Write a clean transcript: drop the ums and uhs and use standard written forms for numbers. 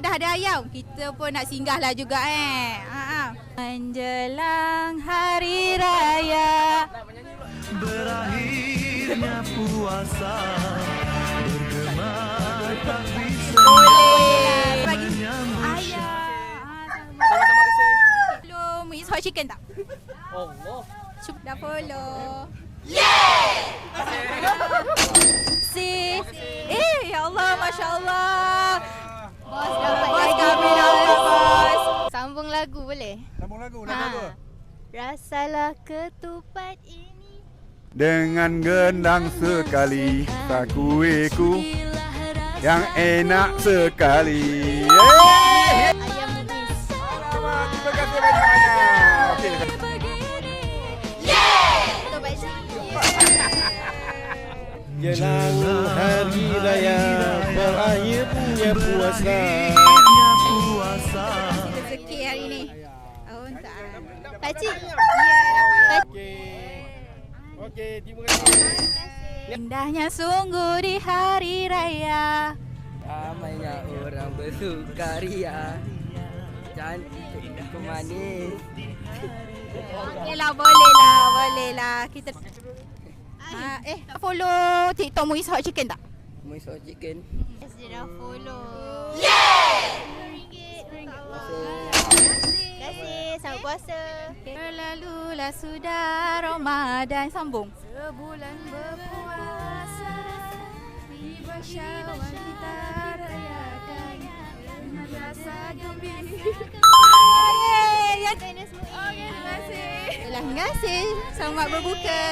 dah ada ayam, kita pun nak singgahlah juga Menjelang hari raya berakhirnya puasa, bergema tak bisa bagi menyambut sama-sama kasi. Belum It's Hot Chicken tak? Allah. Dah follow. Ya Allah, Masya Allah. Bos dapat Bos lagi. kami dapat, bos. Sambung lagu boleh? Sambung lagu apa? Rasalah ketupat ini. Dengan gendang sekali, sakuiku yang enak sekali. Ayam manis. Terima kasih banyak-banyak. Okey. Ketupat ini. Jelang hari raya berakhirnya puasa. Rezeki hari ni. Oh, tak. Pakcik. Okey, terima kasih. Indahnya sungguh di hari raya. Ramainya orang bersukaria, cantik manis. Boleh lah. Kita follow TikTok Muiz Hot Chicken tak? Muiz Hot Chicken. Dia dah follow. RM1. Terima kasih. Selamat puasa. Berlalulah sudah Ramadan. Sambung. Sebulan berpuasa, tiba Syawal kita rayakan dengan rasa gembira. Terima kasih. Terima kasih. Selamat berbuka.